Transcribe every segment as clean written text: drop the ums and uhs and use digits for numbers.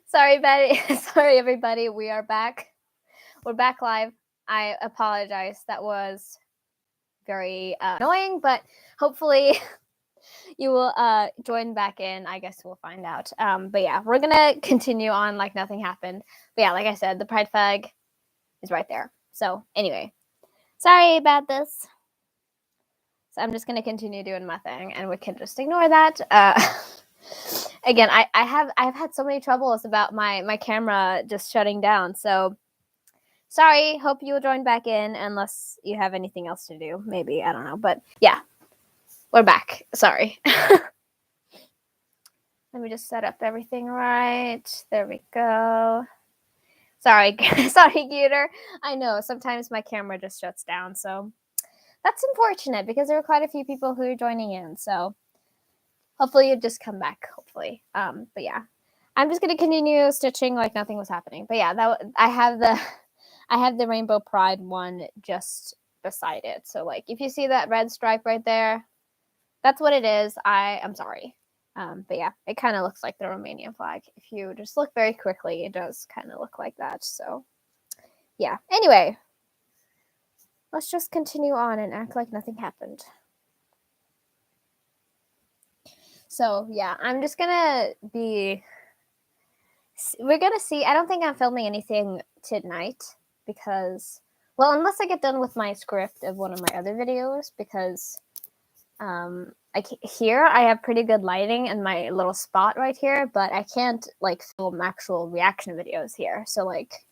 Sorry, Betty. Sorry, everybody. We are back. We're back live. I apologize. That was very annoying, but hopefully you will join back in. I guess we'll find out. But yeah, we're gonna continue on like nothing happened. But yeah, like I said, the pride flag is right there. So anyway, sorry about this. So I'm just gonna continue doing my thing, and we can just ignore that. Again, I've had so many troubles about my camera just shutting down. So sorry. Hope you'll join back in unless you have anything else to do. Maybe, I don't know. But yeah, we're back. Sorry. Let me just set up everything right. There we go. Sorry, sorry, Gator. I know sometimes my camera just shuts down, so that's unfortunate because there are quite a few people who are joining in. So hopefully you just come back. Hopefully, but yeah, I'm just gonna continue stitching like nothing was happening. But yeah, I have the Rainbow Pride one just beside it. So like if you see that red stripe right there, that's what it is. I'm sorry. But yeah, it kind of looks like the Romanian flag. If you just look very quickly, it does kind of look like that. So yeah. Anyway, let's just continue on and act like nothing happened. So yeah, I'm just gonna be. We're gonna see. I don't think I'm filming anything tonight because, well, unless I get done with my script of one of my other videos, because here I have pretty good lighting in my little spot right here, but I can't like film actual reaction videos here. So like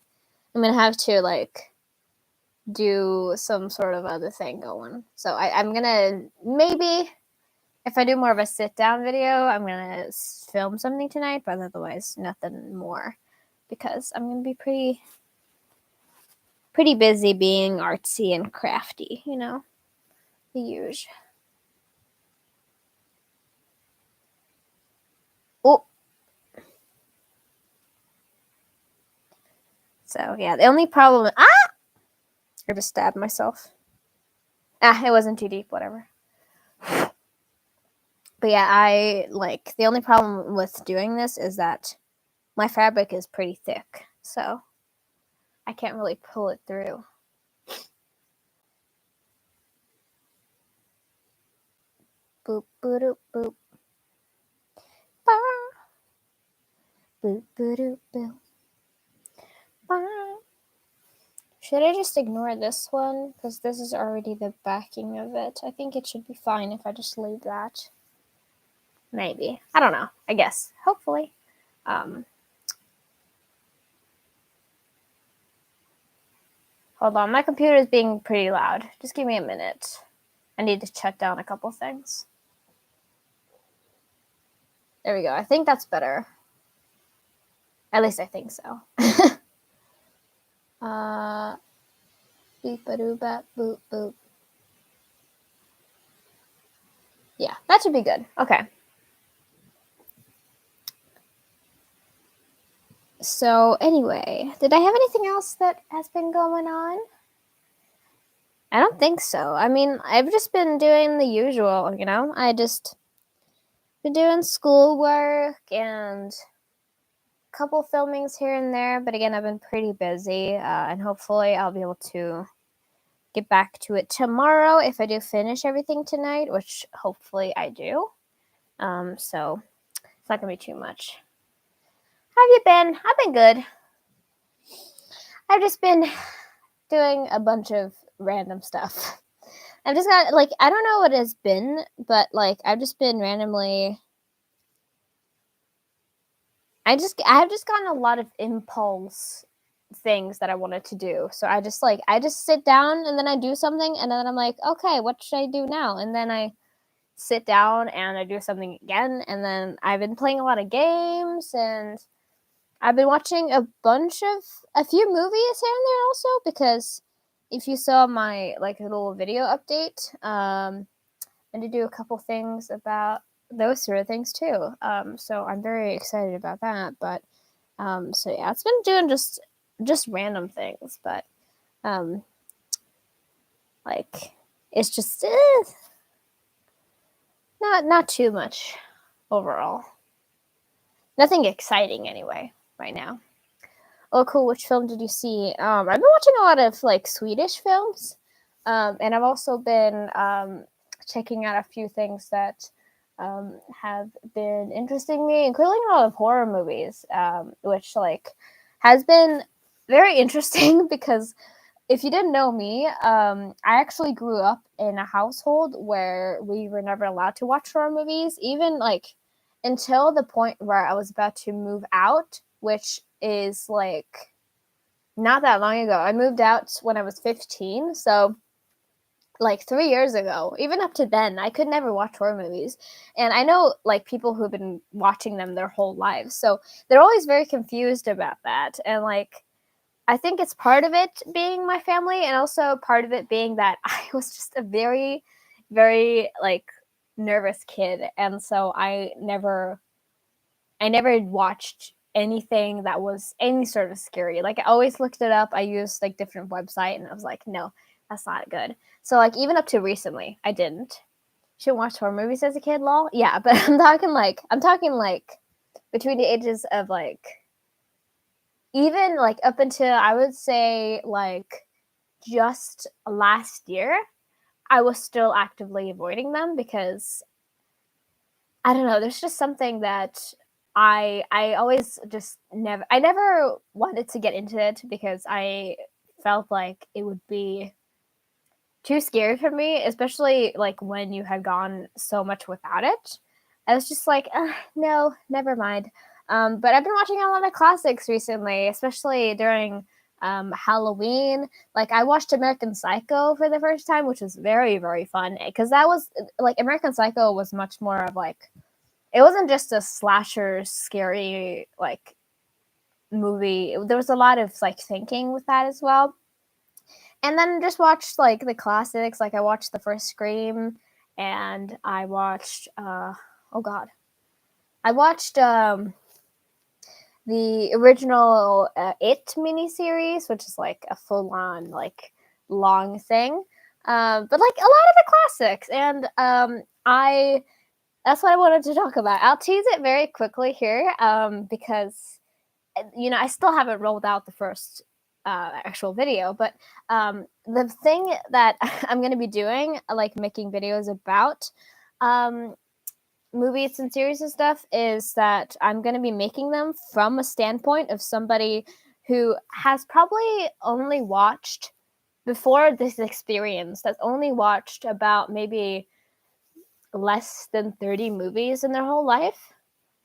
I'm gonna have to like do some sort of other thing going. So I'm gonna maybe if I do more of a sit down video, I'm gonna film something tonight, but otherwise nothing more because I'm gonna be pretty busy being artsy and crafty, you know, the usual. Oh. So yeah, the only problem I just stabbed myself. It wasn't too deep, whatever. But yeah, I like the only problem with doing this is that my fabric is pretty thick, so I can't really pull it through. Boop boop boop. Boop boop boop. Should I just ignore this one? Because this is already the backing of it. I think it should be fine if I just leave that. Maybe. I don't know. I guess. Hopefully. Hold on. My computer is being pretty loud. Just give me a minute. I need to shut down a couple things. There we go. I think that's better. At least I think so. Beep-a-doo-bap, boop, boop. Yeah, that should be good. Okay. So anyway, did I have anything else that has been going on? I don't think so. I mean, I've just been doing the usual, you know? I just been doing schoolwork and a couple filmings here and there, but again, I've been pretty busy, and hopefully I'll be able to get back to it tomorrow if I do finish everything tonight, which hopefully I do. So it's not gonna be too much. How have you been? I've been good. I've just been doing a bunch of random stuff. I've just got like I don't know what it's been, but like I've just been randomly. I've just gotten a lot of impulse things that I wanted to do. So I just sit down and then I do something and then I'm like, okay, what should I do now? And then I sit down and I do something again. And then I've been playing a lot of games and I've been watching a few movies here and there also, because if you saw my like little video update, I did do a couple things about those sort of things too. So I'm very excited about that. But so yeah, it's been doing just random things, but like it's just not too much overall. Nothing exciting anyway. right now. Oh, cool. Which film did you see? I've been watching a lot of like Swedish films, and I've also been checking out a few things that have been interesting me, including a lot of horror movies, which like has been very interesting because if you didn't know me, I actually grew up in a household where we were never allowed to watch horror movies, even like until the point where I was about to move out, which is like not that long ago. I moved out when I was 15, so like 3 years ago. Even up to then, I could never watch horror movies. And I know like people who've been watching them their whole lives, so they're always very confused about that. And like I think it's part of it being my family, and also part of it being that I was just a very, very like nervous kid, and so I never watched anything that was any sort of scary. Like I always looked it up. I used like different website, and I was like, no, that's not good. So like even up to recently, I didn't. Shouldn't watch horror movies as a kid, lol. Yeah, but I'm talking like between the ages of like even like up until I would say like just last year, I was still actively avoiding them because I don't know, there's just something that I always just I never wanted to get into it because I felt like it would be too scary for me, especially like when you had gone so much without it. I was just like, no, never mind. But I've been watching a lot of classics recently, especially during Halloween. Like I watched American Psycho for the first time, which was very, very fun because that was like American Psycho was much more of like it wasn't just a slasher scary like movie. There was a lot of like thinking with that as well. And then just watched like the classics. Like I watched the first Scream, and I watched oh god, I watched the original It miniseries, which is like a full on like long thing. But like a lot of the classics, and I that's what I wanted to talk about. I'll tease it very quickly here because you know I still haven't rolled out the first actual video, but the thing that I'm going to be doing, like making videos about um, movies and series and stuff, is that I'm going to be making them from a standpoint of somebody who has probably only watched before this experience, that's only watched about maybe less than 30 movies in their whole life.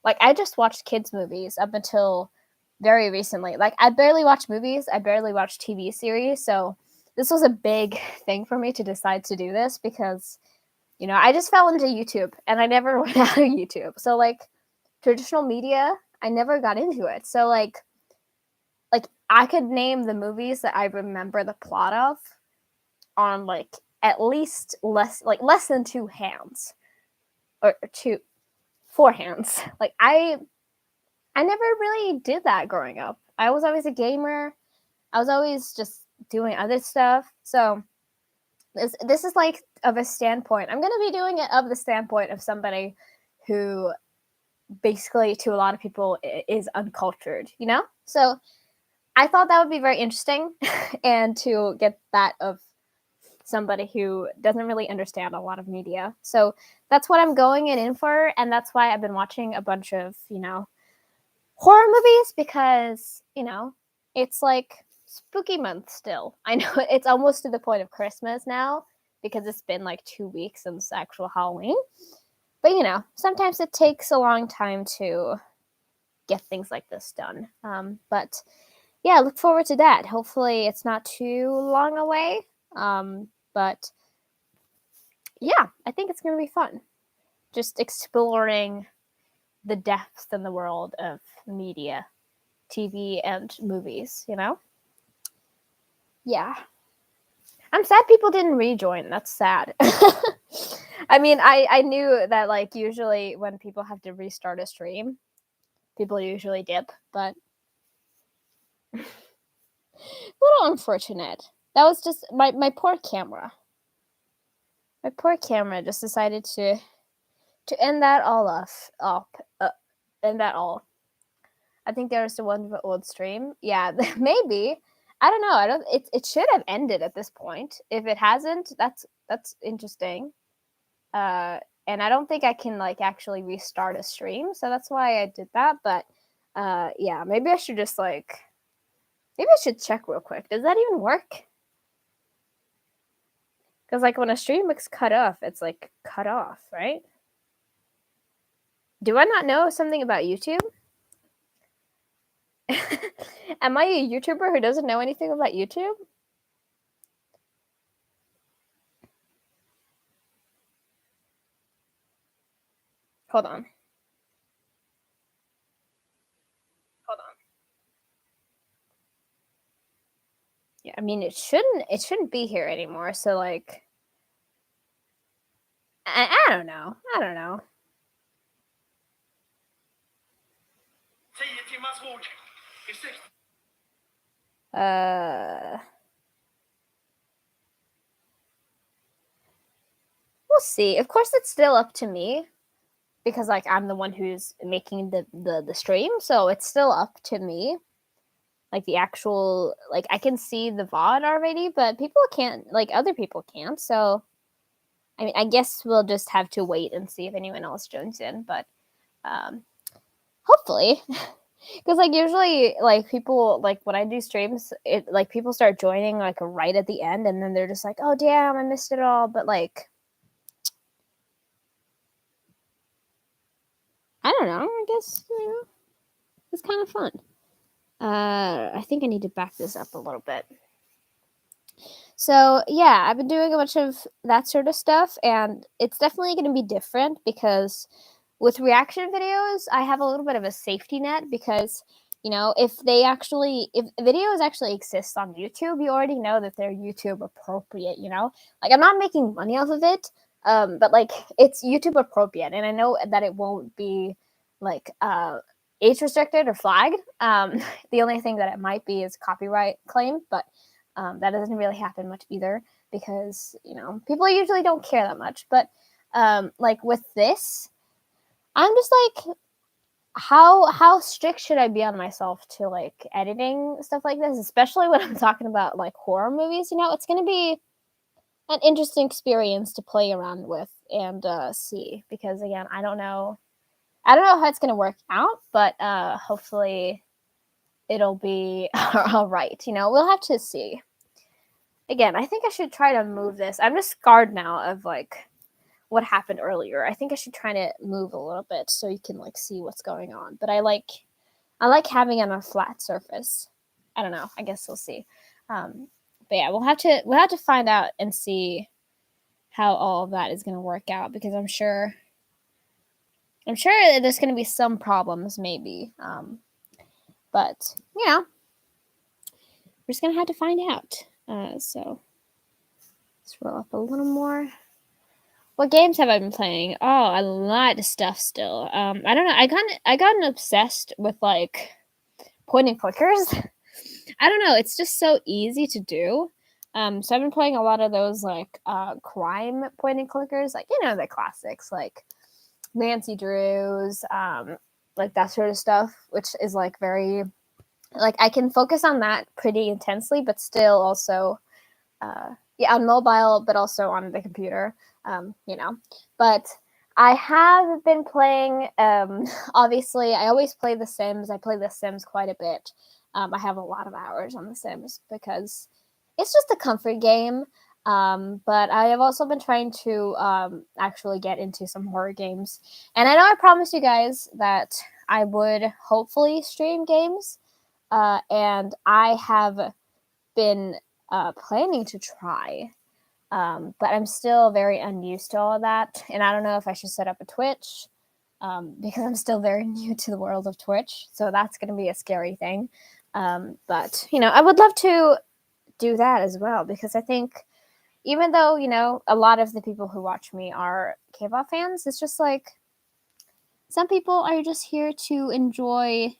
Like I just watched kids movies up until very recently. Like I barely watch movies, I barely watch TV series, so this was a big thing for me to decide to do this because you know, I just fell into YouTube and I never went out of YouTube. So like traditional media, I never got into it. So like I could name the movies that I remember the plot of on like at least less than two hands or two four hands. Like I never really did that growing up. I was always a gamer. I was always just doing other stuff. So this is like of a standpoint. I'm going to be doing it of the standpoint of somebody who basically to a lot of people is uncultured, you know? So I thought that would be very interesting and to get that of somebody who doesn't really understand a lot of media. So that's what I'm going in for, and that's why I've been watching a bunch of, you know, horror movies because, you know, it's like spooky month still. I know it's almost to the point of Christmas now because it's been like 2 weeks since actual Halloween. But, you know, sometimes it takes a long time to get things like this done. But yeah, look forward to that. Hopefully it's not too long away. But yeah, I think it's going to be fun. Just exploring the depths in the world of media. TV and movies, you know? Yeah. I'm sad people didn't rejoin. That's sad. I mean, I knew that, like, usually when people have to restart a stream, people usually dip, but a little unfortunate. That was just my poor camera. My poor camera just decided to end that all off. End that all. I think there was the one old stream. Yeah, maybe. I don't know. I don't. It should have ended at this point. If it hasn't, that's interesting. Uh, and I don't think I can like actually restart a stream, so that's why I did that. But yeah, maybe I should just like maybe I should check real quick. Does that even work? Because like when a stream is cut off, it's like cut off, right? Do I not know something about YouTube? Am I a YouTuber who doesn't know anything about YouTube? Hold on. Hold on. Yeah, I mean it shouldn't be here anymore. So like I don't know. I don't know. 10 timmars ord i 6. We'll see. Of course it's still up to me because like I'm the one who's making the stream, so it's still up to me. Like the actual like I can see the VOD already, but people can't like other people can't. So I mean I guess we'll just have to wait and see if anyone else joins in, but hopefully because like usually like people like when I do streams it like people start joining like right at the end and then they're just like oh damn I missed it all, but like I don't know, I guess you know it's kind of fun. I think I need to back this up a little bit. So yeah, I've been doing a bunch of that sort of stuff, and it's definitely going to be different because with reaction videos, I have a little bit of a safety net because you know if videos actually exist on YouTube, you already know that they're YouTube appropriate. You know, like I'm not making money off of it, but like it's YouTube appropriate, and I know that it won't be like age restricted or flagged. The only thing that it might be is copyright claim, but that doesn't really happen much either because you know people usually don't care that much. But like with this, I'm just like, how strict should I be on myself to like editing stuff like this, especially when I'm talking about like horror movies? You know, it's gonna be an interesting experience to play around with and see because again, I don't know how it's gonna work out, but hopefully it'll be all right. You know, we'll have to see. Again, I think I should try to move this. I'm just scarred now of like what happened earlier. I think I should try to move a little bit so you can like see what's going on. But I like having it on a flat surface. I don't know. I guess we'll see. But yeah, we'll have to find out and see how all of that is going to work out because I'm sure there's going to be some problems maybe. But you know, we're just going to have to find out. So scroll up a little more. What games have I been playing? Oh, a lot of stuff still. I don't know. I gotten obsessed with like point and clickers. I don't know. It's just so easy to do. So I've been playing a lot of those like crime point and clickers, like you know the classics like Nancy Drew's, like that sort of stuff, which is like very like I can focus on that pretty intensely, but still also yeah on mobile, but also on the computer. You know, but I have been playing. Obviously, I always play The Sims. I play The Sims quite a bit. I have a lot of hours on The Sims because it's just a comfort game. But I have also been trying to actually get into some horror games. And I know I promised you guys that I would hopefully stream games. And I have been planning to try. But I'm still very unused to all of that. And I don't know if I should set up a Twitch because I'm still very new to the world of Twitch. So that's going to be a scary thing. But, you know, I would love to do that as well because I think even though, you know, a lot of the people who watch me are K-pop fans, it's just like some people are just here to enjoy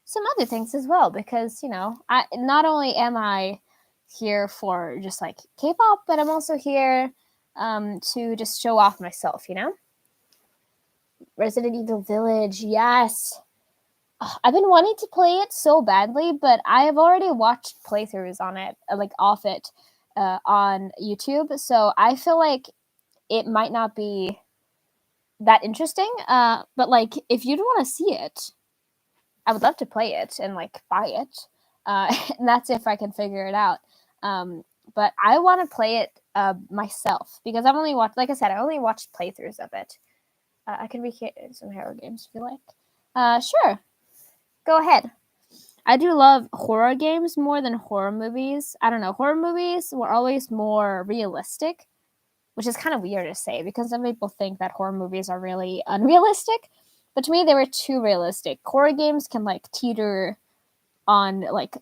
some other things as well because, you know, I not only am I here for just like K-pop, but I'm also here to just show off myself, you know? Resident Evil Village, yes. I've been wanting to play it so badly, but I have already watched playthroughs on it, like off it, on YouTube. So I feel like it might not be that interesting. But like, if you'd want to see it, I would love to play it and like buy it. And that's if I can figure it out. But I want to play it myself because I've only watched, like I said, I only watched playthroughs of it. I can recreate some horror games if you like. Sure, go ahead. I do love horror games more than horror movies. I don't know. Horror movies were always more realistic, which is kind of weird to say because some people think that horror movies are really unrealistic. But to me, they were too realistic. Horror games can like teeter on like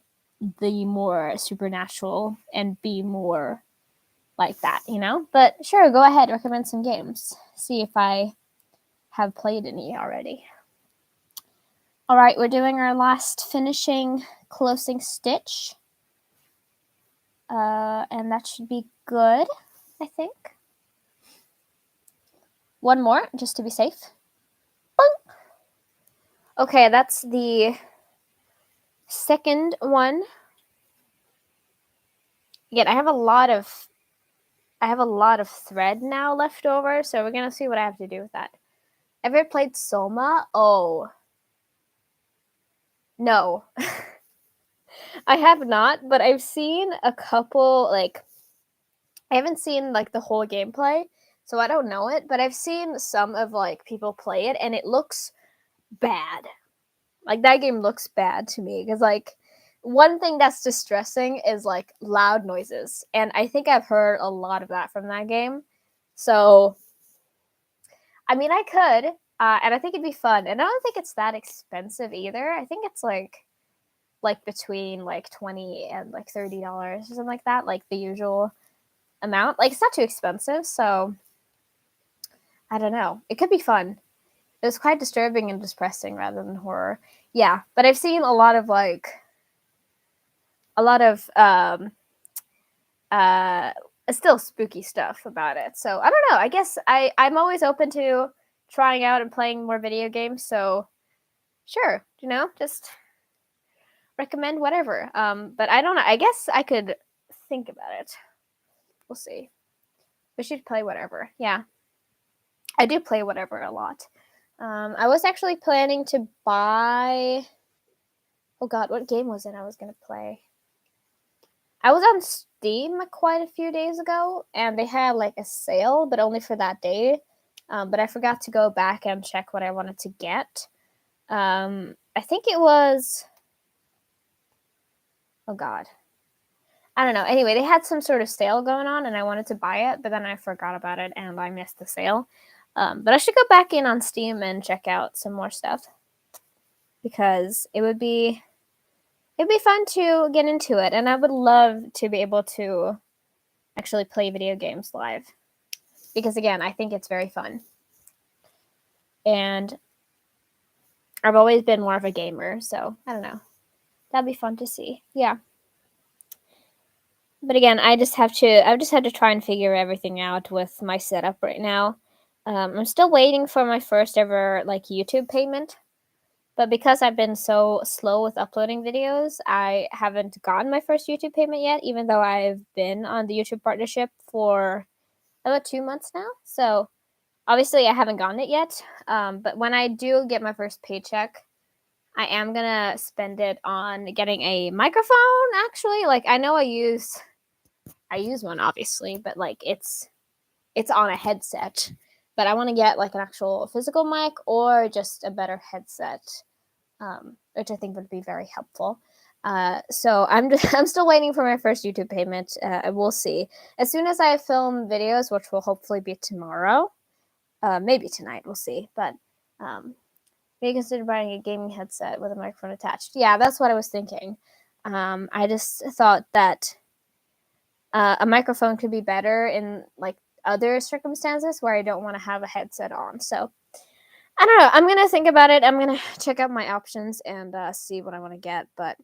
the more supernatural and be more like that, you know? But sure, go ahead, recommend some games. See if I have played any already. All right, we're doing our last finishing closing stitch. And that should be good, I think. One more, just to be safe. Boing! Okay, that's the second one. Again, I have a lot of thread now left over, so we're gonna see what I have to do with that. Ever played Soma? Oh. No. I have not, but I've seen a couple, like, I haven't seen, like, the whole gameplay, so I don't know it, but I've seen some of, like, people play it, and it looks bad. Like, that game looks bad to me, because, like, one thing that's distressing is, like, loud noises, and I think I've heard a lot of that from that game, so, I mean, I could, and I think it'd be fun, and I don't think it's that expensive either. I think it's, like between like $20 and like $30 or something like that, like the usual amount. Like it's not too expensive, so I don't know. It could be fun. It was quite disturbing and depressing rather than horror. Yeah, but I've seen a lot of still spooky stuff about it. So I don't know. I guess I'm always open to trying out and playing more video games. So sure, just recommend whatever. But I don't know. I guess I could think about it. We'll see. We should play whatever. Yeah. I do play whatever a lot. I was actually planning to buy. Oh god, what game was it I was gonna play? I was on Steam quite a few days ago, and they had like a sale, but only for that day. But I forgot to go back and check what I wanted to get. I think it was. Oh god. I don't know. Anyway, they had some sort of sale going on, and I wanted to buy it, but then I forgot about it, and I missed the sale. But I should go back in on Steam and check out some more stuff because it'd be fun to get into it, and I would love to be able to actually play video games live because again, I think it's very fun, and I've always been more of a gamer, so I don't know. That'd be fun to see. Yeah. But again, I just have to try and figure everything out with my setup right now. I'm still waiting for my first ever like YouTube payment, but because I've been so slow with uploading videos, I haven't gotten my first YouTube payment yet, even though I've been on the YouTube partnership for about 2 months now. So obviously, I haven't gotten it yet. But when I do get my first paycheck, I am gonna spend it on getting a microphone. Actually, like I know I use one obviously, but like it's on a headset. But I want to get like an actual physical mic or just a better headset, which I think would be very helpful. So I'm still waiting for my first YouTube payment. We'll see. As soon as I film videos, which will hopefully be tomorrow, maybe tonight, we'll see. But maybe consider buying a gaming headset with a microphone attached. Yeah, that's what I was thinking. I just thought that a microphone could be better in like other circumstances where I don't want to have a headset on. So I don't know. I'm gonna think about it. I'm gonna check out my options and see what I want to get. But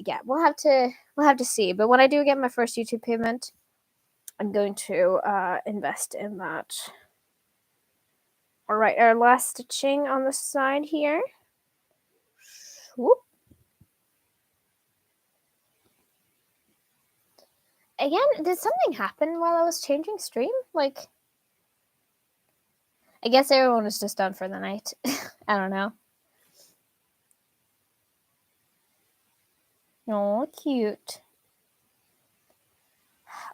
yeah, we'll have to see. But when I do get my first YouTube payment, I'm going to invest in that. All right, our last stitching on the side here. Whoop. Again, did something happen while I was changing stream? Like, I guess everyone was just done for the night. I don't know. Oh, cute.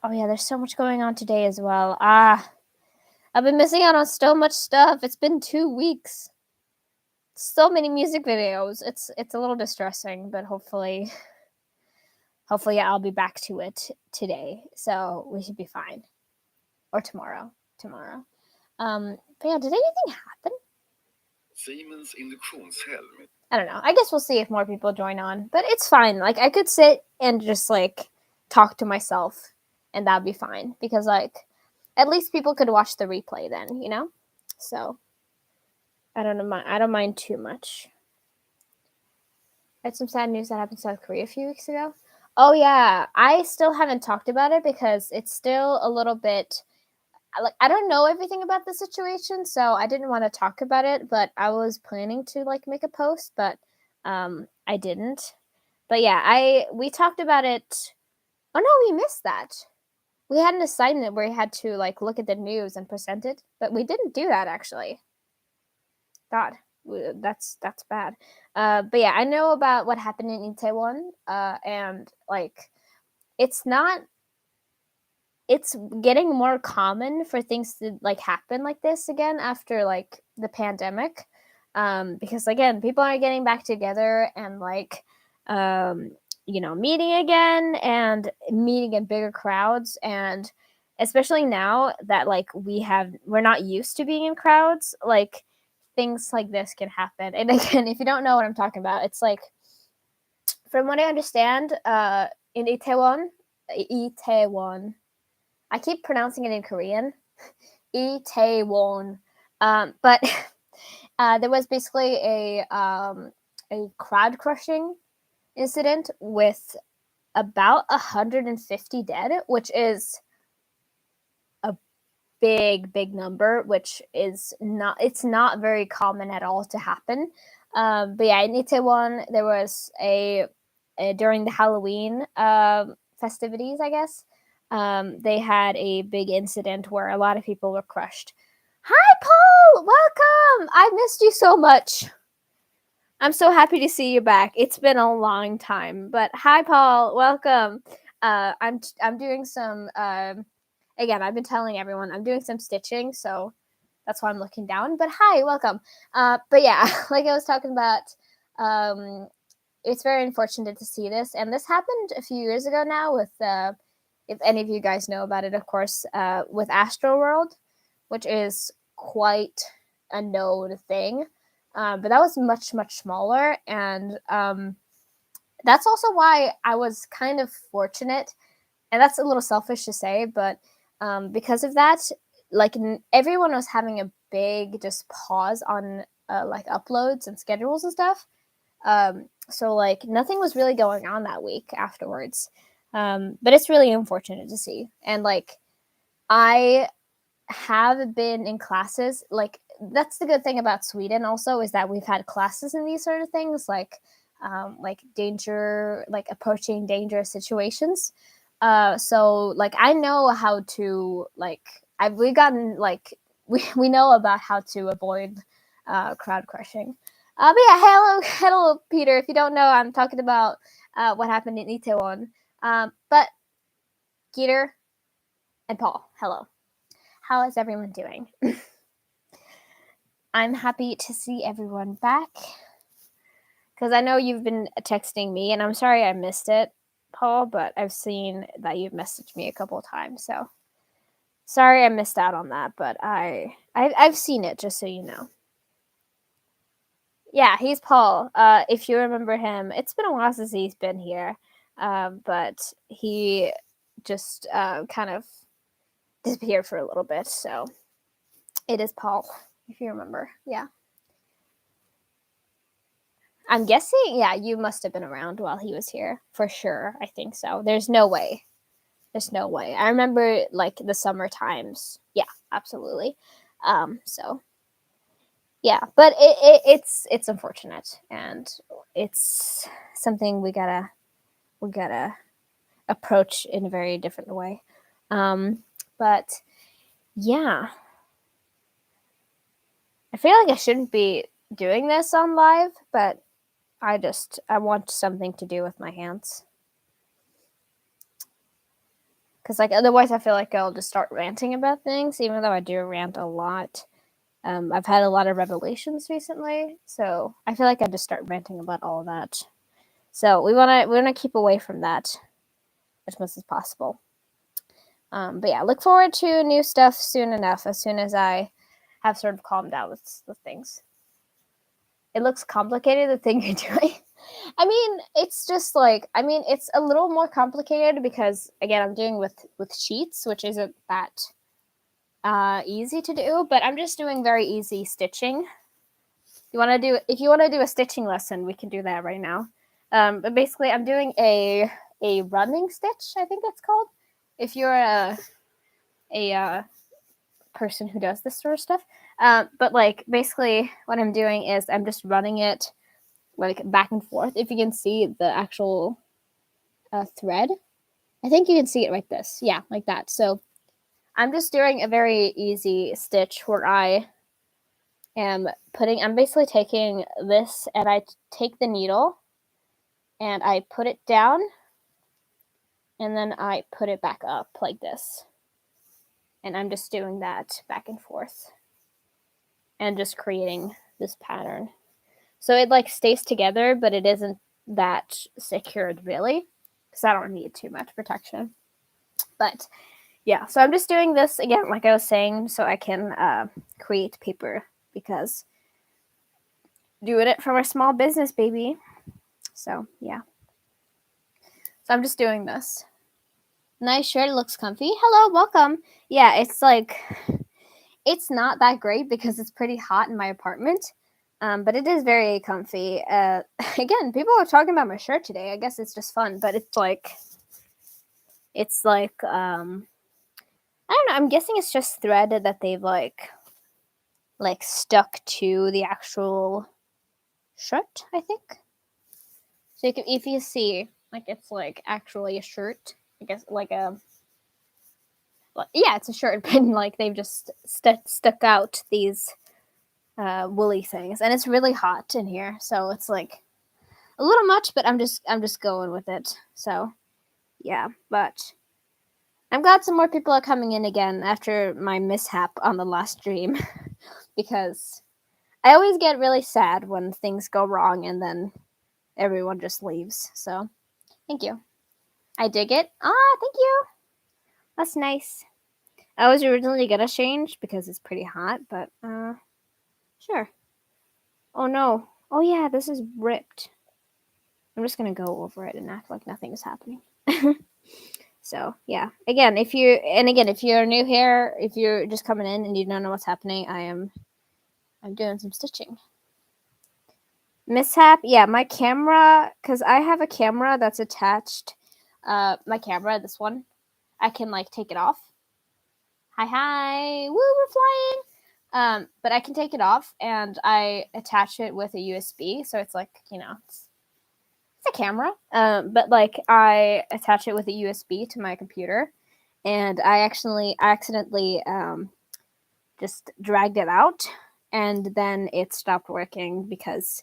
Oh yeah, there's so much going on today as well. I've been missing out on so much stuff. It's been 2 weeks. So many music videos. It's a little distressing, but hopefully I'll be back to it today. So we should be fine. Or tomorrow. But yeah, did anything happen? I don't know. I guess we'll see if more people join on. But it's fine. Like, I could sit and just, like, talk to myself, and that'd be fine. Because, like, at least people could watch the replay then, you know? So, I don't mind too much. I had some sad news that happened in South Korea a few weeks ago. Oh, yeah. I still haven't talked about it because it's still a little bit... Like, I don't know everything about the situation, so I didn't want to talk about it, but I was planning to, like, make a post, but I didn't. But yeah, we talked about it. Oh no, we missed that. We had an assignment where we had to, like, look at the news and present it, but we didn't do that, actually. God, that's bad. But yeah, I know about what happened in Itaewon, and, like, it's getting more common for things to, like, happen like this again after, like, the pandemic, because, again, people are getting back together and, like, meeting again and meeting in bigger crowds, and especially now that, like, we're not used to being in crowds, like, things like this can happen. And again, if you don't know what I'm talking about, it's like, from what I understand, in Itaewon, I keep pronouncing it in Korean, Itaewon. But there was basically a crowd crushing incident with about 150 dead, which is a big number, which is not very common at all to happen. But yeah, in Itaewon, there was during the Halloween festivities, I guess. They had a big incident where a lot of people were crushed. Hi, Paul! Welcome! I missed you so much. I'm so happy to see you back. It's been a long time, but hi, Paul. Welcome. I'm doing some. Again, I've been telling everyone I'm doing some stitching, so that's why I'm looking down. But hi, welcome. But yeah, like I was talking about, it's very unfortunate to see this, and this happened a few years ago now with. If any of you guys know about it, of course, with Astroworld, which is quite a known thing. But that was much smaller, and that's also why I was kind of fortunate, and that's a little selfish to say, but because of that, like, everyone was having a big just pause on like uploads and schedules and stuff. So, like, nothing was really going on that week afterwards. But it's really unfortunate to see. And, like, I have been in classes, like, that's the good thing about Sweden also, is that we've had classes in these sort of things, like danger, like approaching dangerous situations. So, like, I know how to, like, we've gotten, like, we know about how to avoid crowd crushing. But yeah, hello, Peter. If you don't know, I'm talking about what happened in Itaewon. But Peter and Paul, hello. How is everyone doing? I'm happy to see everyone back, because I know you've been texting me, and I'm sorry I missed it, Paul, but I've seen that you've messaged me a couple of times, so sorry I missed out on that, but I've seen it, just so you know. Yeah, he's Paul. If you remember him, it's been a while since he's been here, but he just kind of disappeared for a little bit, so it is Paul, if you remember. Yeah. I'm guessing, yeah, you must have been around while he was here, for sure. I think so. There's no way. I remember, like, the summer times. Yeah, absolutely. So yeah, but it's unfortunate, and it's something we gotta approach in a very different way. But yeah, I feel like I shouldn't be doing this on live, but I want something to do with my hands. Because like otherwise I feel like I'll just start ranting about things, even though I do rant a lot. I've had a lot of revelations recently, so I feel like I just start ranting about all of that. So we wanna keep away from that as much as possible. But yeah, look forward to new stuff soon enough, as soon as I have sort of calmed down with things. It looks complicated, the thing you're doing. I mean, it's just like, I mean, it's a little more complicated because, again, I'm doing with sheets, which isn't that easy to do, but I'm just doing very easy stitching. If you want to do a stitching lesson, we can do that right now. But basically, I'm doing a running stitch, I think that's called. If you're a person who does this sort of stuff. But like basically what I'm doing is I'm just running it like back and forth. If you can see the actual thread, I think you can see it like this. Yeah, like that. So I'm just doing a very easy stitch where I'm basically taking this and I take the needle and I put it down and then I put it back up like this. And I'm just doing that back and forth and just creating this pattern. So it like stays together, but it isn't that secured really, because I don't need too much protection. But yeah, so I'm just doing this again, like I was saying, so I can create paper, because doing it from a small business, baby. So yeah. So I'm just doing this. Nice shirt, looks comfy. Hello, welcome. Yeah, it's like, it's not that great because it's pretty hot in my apartment. But it is very comfy. Again, people are talking about my shirt today. I guess it's just fun, but it's like I don't know. I'm guessing it's just thread that they've like stuck to the actual shirt, I think. So if you see, like, it's like actually a shirt. I guess like yeah, it's a shirt, but like they've just stuck out these woolly things, and it's really hot in here, so it's like a little much, but I'm just going with it. So yeah, but I'm glad some more people are coming in again after my mishap on the last stream, because I always get really sad when things go wrong and then everyone just leaves. So thank you. I dig it. Thank you. That's nice. I was originally gonna change because it's pretty hot, but sure. Oh no. Oh yeah, this is ripped. I'm just gonna go over it and act like nothing is happening. So yeah, if you're new here, if you're just coming in and you don't know what's happening, I'm doing some stitching. Mishap, yeah, my camera, because I have a camera that's attached. My camera, this one, I can like take it off. Hi, woo, we're flying. But I can take it off and I attach it with a USB, so it's like, it's a camera. But like I attach it with a USB to my computer, and I accidentally just dragged it out, and then it stopped working because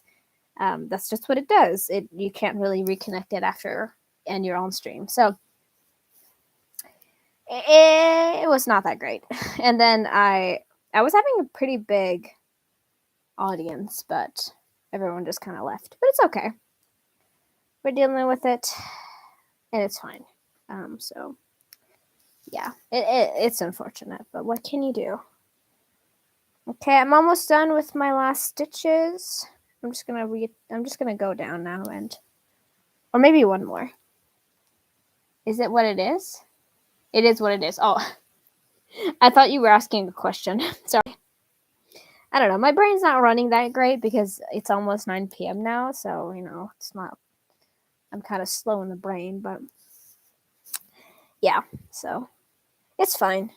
that's just what it does. You can't really reconnect it after and you're on stream. So it was not that great. And then I was having a pretty big audience, but everyone just kind of left. But it's okay. We're dealing with it, and it's fine. So yeah, it's unfortunate, but what can you do? Okay, I'm almost done with my last stitches. I'm just gonna go down now, or maybe one more. Is it what it is? It is what it is. Oh, I thought you were asking a question. Sorry. I don't know. My brain's not running that great because it's almost 9 p.m. now, so it's not. I'm kind of slow in the brain, but yeah, so it's fine.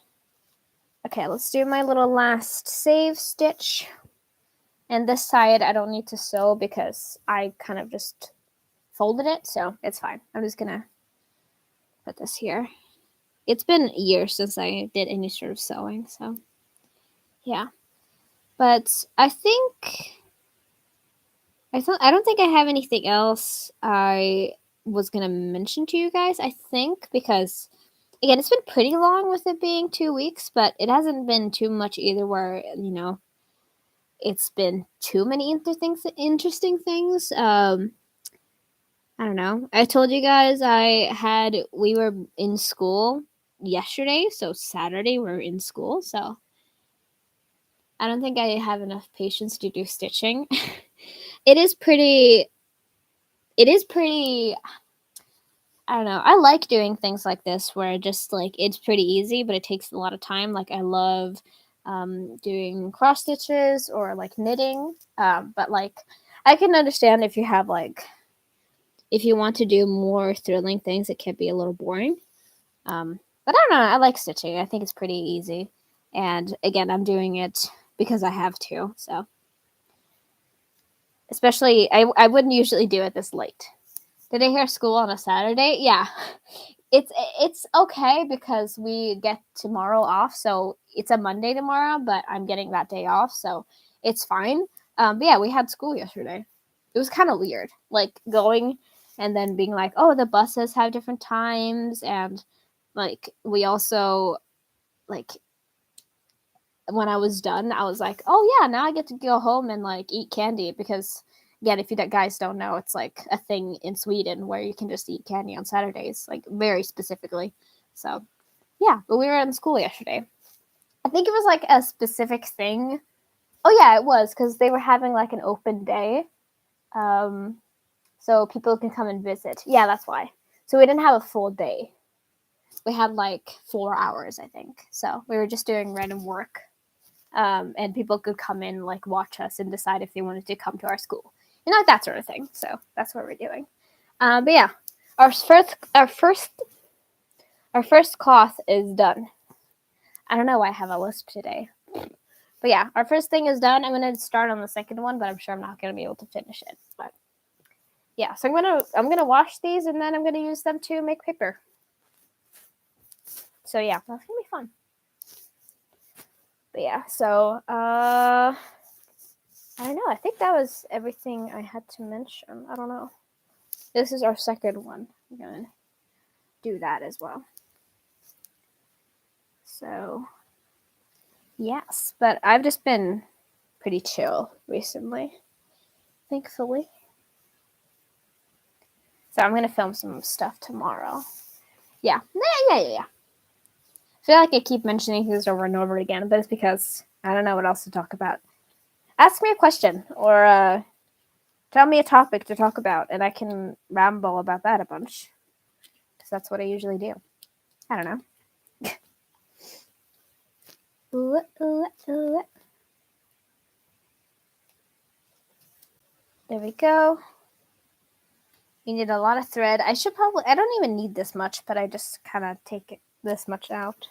Okay, let's do my little last save stitch. And this side I don't need to sew because I kind of just folded it, so it's fine. I'm just gonna put this here. It's been years since I did any sort of sewing, so yeah. But I don't think I have anything else I was gonna mention to you guys. I think because again, it's been pretty long with it being 2 weeks, but it hasn't been too much either. Where it's been too many interesting things. I don't know. I told you guys we were in school yesterday, so Saturday we're in school, so I don't think I have enough patience to do stitching. it is pretty it is pretty I don't know. I like doing things like this where just like it's pretty easy, but it takes a lot of time. Like I love doing cross stitches or like knitting. But like I can understand if you have like if you want to do more thrilling things, it can be a little boring. But I don't know. I like stitching. I think it's pretty easy. And again, I'm doing it because I have to. So especially I wouldn't usually do it this late. Did I hear school on a Saturday? Yeah. It's okay because we get tomorrow off, so it's a Monday tomorrow, but I'm getting that day off, so it's fine. But yeah, we had school yesterday. It was kind of weird, like going and then being like, oh, the buses have different times, and like we also like when I was done, I was like, oh yeah, now I get to go home and like eat candy because again, if you guys don't know, it's like a thing in Sweden where you can just eat candy on Saturdays, like very specifically. So yeah, but we were in school yesterday. I think it was like a specific thing. Oh yeah, it was because they were having like an open day, so people can come and visit. Yeah, that's why. So we didn't have a full day. We had like 4 hours, I think. So we were just doing random work. And people could come in, like watch us, and decide if they wanted to come to our school, like that sort of thing. So that's what we're doing. But yeah, our first cloth is done. I don't know why I have a lisp today, but yeah, our first thing is done. I'm gonna start on the second one, but I'm sure I'm not gonna be able to finish it. But yeah, so I'm gonna wash these, and then I'm gonna use them to make paper. So yeah, that's gonna be fun. But yeah, so I don't know. I think that was everything I had to mention. I don't know. This is our second one. I'm gonna do that as well. So yes, but I've just been pretty chill recently, thankfully. So I'm gonna film some stuff tomorrow. Yeah. I feel like I keep mentioning things over and over again, but it's because I don't know what else to talk about. Ask me a question or tell me a topic to talk about, and I can ramble about that a bunch. Because that's what I usually do. I don't know. There we go. You need a lot of thread. I don't even need this much, but I just kind of take this much out.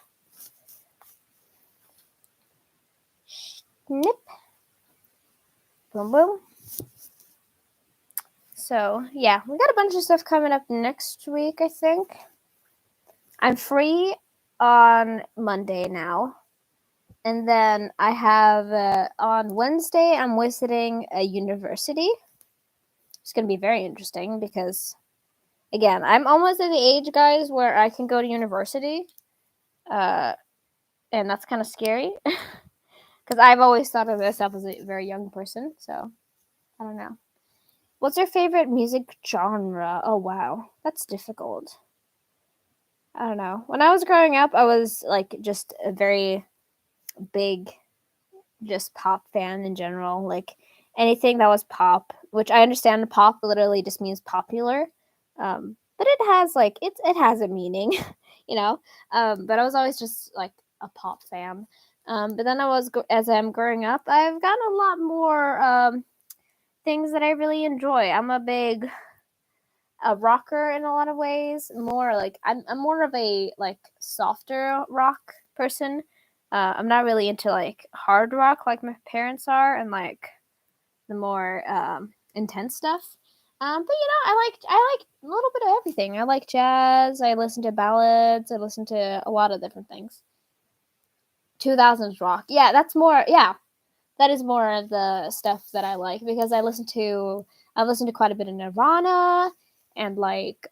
Snip. Boom, boom. So, yeah, we got a bunch of stuff coming up next week, I think. I'm free on Monday now. And then I have, on Wednesday, I'm visiting a university. It's going to be very interesting because, again, I'm almost at the age, guys, where I can go to university. And that's kind of scary. Because I've always thought of myself as a very young person. So, I don't know. What's your favorite music genre? Oh, wow. That's difficult. I don't know. When I was growing up, I was like just a very big just pop fan in general. Like anything that was pop, which I understand pop literally just means popular. But it has like it has a meaning, you know. But I was always just like a pop fan. But then as I'm growing up, I've gotten a lot more things that I really enjoy. I'm a rocker in a lot of ways. More like I'm more of a like softer rock person. I'm not really into like hard rock like my parents are, and like the more intense stuff. But I like a little bit of everything. I like jazz. I listen to ballads. I listen to a lot of different things. 2000s rock. Yeah, that's more. Yeah, that is more of the stuff that I like because I've listened to quite a bit of Nirvana and like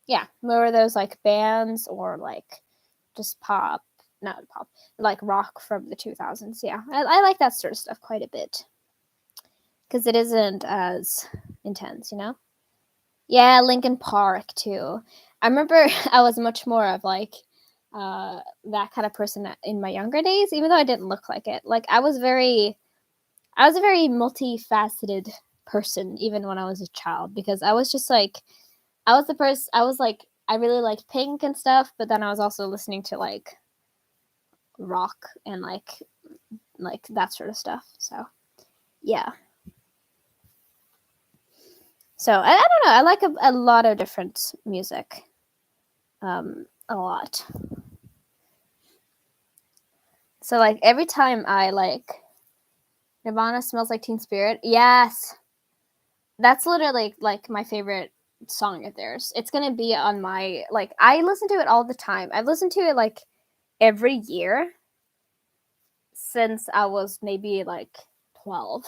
yeah, more of those like bands or like just pop, not pop, like rock from the 2000s. Yeah, I like that sort of stuff quite a bit because it isn't as intense, you know? Yeah, Linkin Park too. I remember I was much more of like that kind of person in my younger days, even though I didn't look like it. Like I was a very multifaceted person even when I was a child because I was just like I was the person I was like I really liked Pink and stuff, but then I was also listening to like rock and like that sort of stuff. So yeah. So I don't know. I like a lot of different music. A lot. So like every time I like Nirvana Smells Like Teen Spirit, yes, that's literally like my favorite song of theirs. It's gonna be on my like I listen to it all the time. I've listened to it like every year since I was maybe like 12.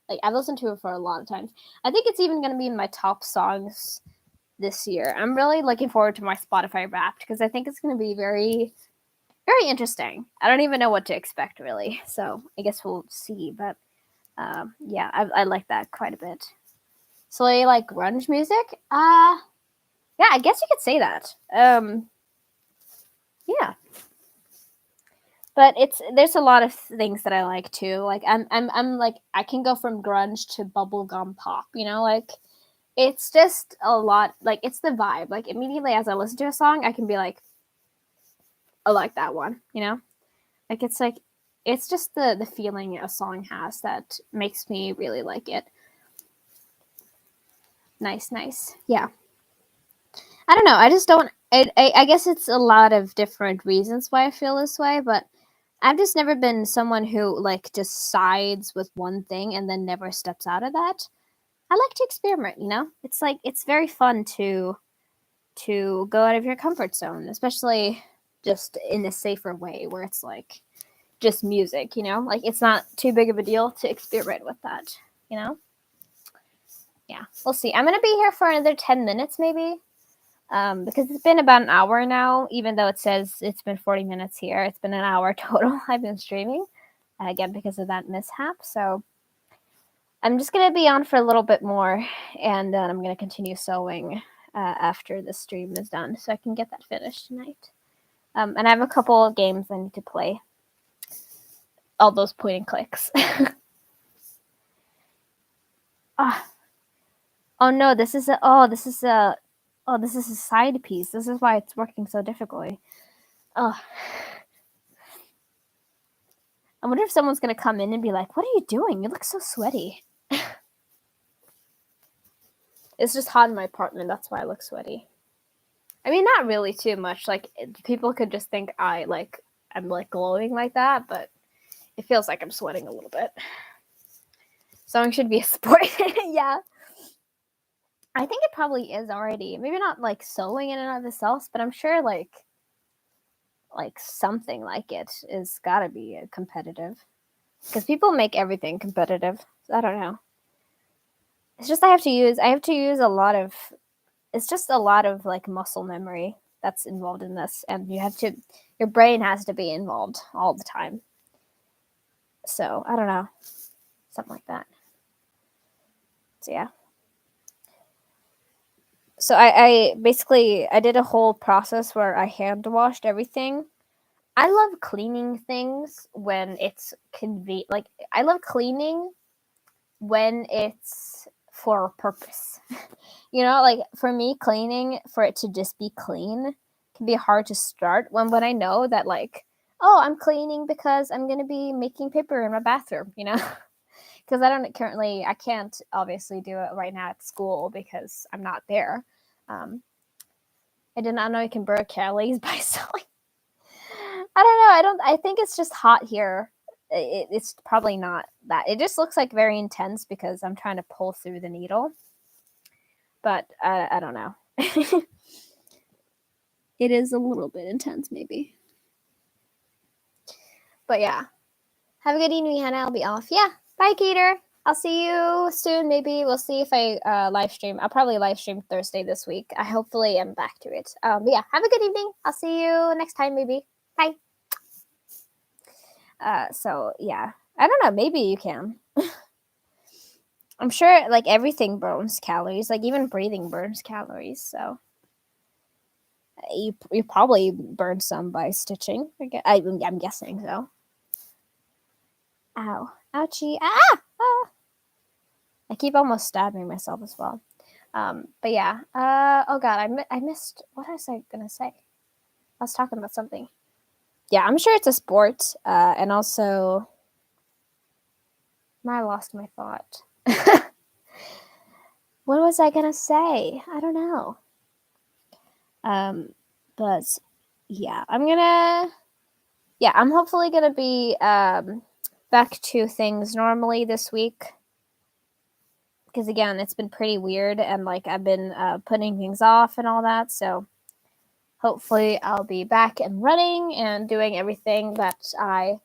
Like I've listened to it for a lot of times. I think it's even gonna be in my top songs this year. I'm really looking forward to my Spotify Wrapped because I think it's gonna be very interesting. I don't even know what to expect really, so I guess we'll see. But yeah, I like that quite a bit. So you like grunge music? Yeah, I guess you could say that. Yeah, but there's a lot of things that I like too. Like I'm like I can go from grunge to bubblegum pop. You know, like it's just a lot. Like it's the vibe. Like immediately as I listen to a song, I can be like, I like that one. You know, like it's just the feeling a song has that makes me really like it. Nice, nice. Yeah. I don't know. I just don't. I guess it's a lot of different reasons why I feel this way, but I've just never been someone who like just sides with one thing and then never steps out of that. I like to experiment, you know? It's like it's very fun to go out of your comfort zone, especially just in a safer way where it's like just music, you know? Like it's not too big of a deal to experiment with that, you know? Yeah. We'll see. I'm going to be here for another 10 minutes maybe. Because it's been about an hour now, even though it says it's been 40 minutes here. It's been an hour total I've been streaming, again, because of that mishap. So I'm just going to be on for a little bit more, and then I'm going to continue sewing after the stream is done so I can get that finished tonight. And I have a couple of games I need to play. All those point and clicks. oh. oh no, this is a side piece. This is why it's working so difficultly. Oh. I wonder if someone's going to come in and be like, what are you doing? You look so sweaty. It's just hot in my apartment. That's why I look sweaty. I mean, not really too much. Like, people could just think I'm like glowing like that, but it feels like I'm sweating a little bit. Sewing should be a sport. Yeah. I think it probably is already. Maybe not like sewing in and of itself, but I'm sure like something like it is gotta be competitive. Because people make everything competitive. So I don't know. It's just I have to use a lot of it's just a lot of like muscle memory that's involved in this, and your brain has to be involved all the time. So I don't know, something like that. So yeah. So I basically I did a whole process where I hand washed everything. I love cleaning things when it's convenient. Like I love cleaning when it's for a purpose. You know, like for me, cleaning for it to just be clean can be hard to start when I know that like, oh, I'm cleaning because I'm gonna be making paper in my bathroom, you know, because I can't obviously do it right now at school because I'm not there. I did not know you can burn calories by sewing. I don't know. I think it's just hot here. it's probably not that. It just looks like very intense because I'm trying to pull through the needle. But I don't know. It is a little bit intense, maybe. But yeah. Have a good evening, Hannah. I'll be off. Yeah. Bye, Keter. I'll see you soon. Maybe we'll see if I live stream. I'll probably live stream Thursday this week. I hopefully am back to it. But yeah, have a good evening. I'll see you next time, maybe. Bye. So yeah, I don't know. Maybe you can. I'm sure like everything burns calories. Like even breathing burns calories. So you probably burned some by stitching. I'm guessing so. Ow. Ouchie. Ah! I keep almost stabbing myself as well. But yeah. Oh god, I missed. What was I gonna say? I was talking about something. Yeah, I'm sure it's a sport. And also, I lost my thought. What was I gonna say? I don't know. But yeah, I'm hopefully gonna be back to things normally this week. Because again, it's been pretty weird, and like I've been putting things off and all that. So hopefully, I'll be back and running and doing everything that I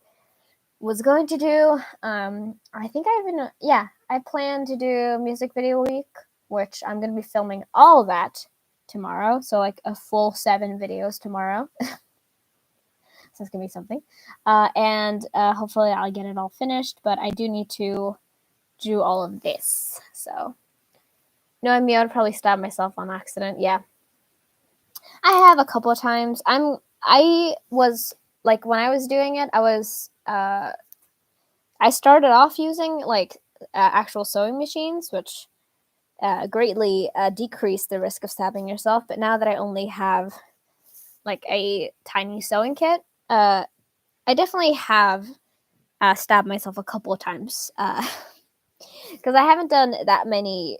was going to do. I think I plan to do music video week, which I'm gonna be filming all of that tomorrow. So like a full 7 videos tomorrow. So it's gonna be something. And hopefully I'll get it all finished. But I do need to do all of this. So knowing me, I would probably stab myself on accident. Yeah, I have a couple of times. I was like when I was doing it, I started off using like actual sewing machines, which greatly decreased the risk of stabbing yourself. But now that I only have like a tiny sewing kit, I definitely have stabbed myself a couple of times because I haven't done that many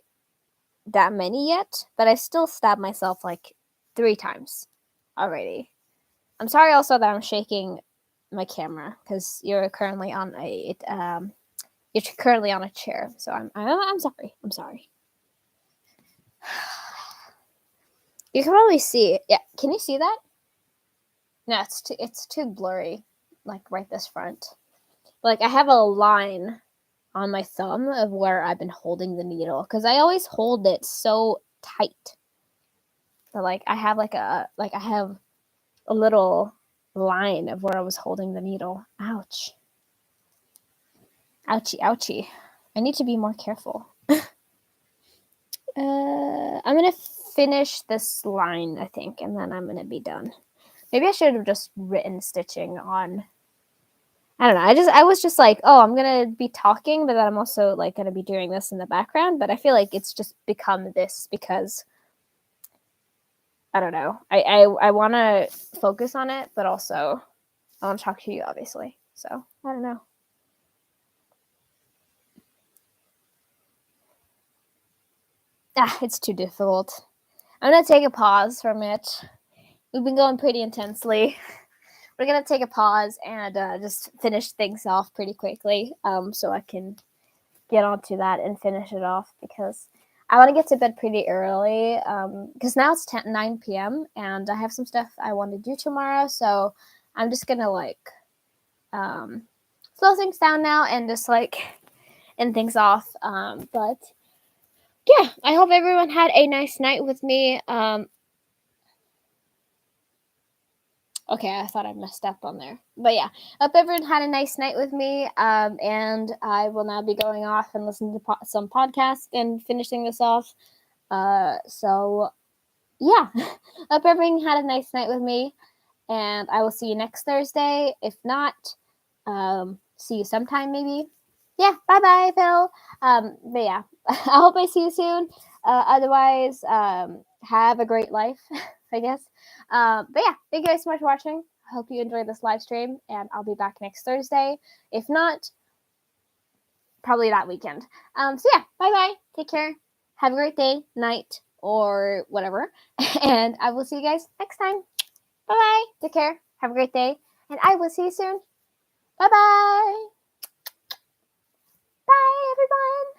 yet, but I still stabbed myself like 3 times already. I'm sorry also that I'm shaking my camera because you're currently on a chair, so I'm sorry. I'm sorry. You can probably see. Yeah, can you see that? No, it's too blurry. Like right this front. Like I have a line on my thumb of where I've been holding the needle because I always hold it so tight. But like I have a little line of where I was holding the needle. Ouch. Ouchie, ouchie. I need to be more careful. I'm gonna finish this line, I think, and then I'm gonna be done. Maybe I should have just written stitching on. I don't know. I was just like, oh, I'm gonna be talking, but then I'm also like gonna be doing this in the background. But I feel like it's just become this because I don't know. I want to focus on it, but also I want to talk to you, obviously. So I don't know. It's too difficult. I'm gonna take a pause from it. We've been going pretty intensely. We're gonna take a pause and just finish things off pretty quickly, so I can get onto that and finish it off because I want to get to bed pretty early. Because now it's 9 p.m. and I have some stuff I want to do tomorrow, so I'm just gonna like slow things down now and just like end things off. But yeah, I hope everyone had a nice night with me. Okay, I thought I messed up on there. But yeah, hope everyone had a nice night with me. And I will now be going off and listening to some podcasts and finishing this off. So yeah, hope everyone had a nice night with me. And I will see you next Thursday. If not, see you sometime maybe. Yeah, bye-bye, Phil. But yeah, I hope I see you soon. Otherwise, have a great life, I guess. But yeah, thank you guys so much for watching. I hope you enjoyed this live stream, and I'll be back next Thursday. If not, probably that weekend. So yeah, bye-bye. Take care. Have a great day, night, or whatever. And I will see you guys next time. Bye-bye. Take care. Have a great day. And I will see you soon. Bye-bye. everyone.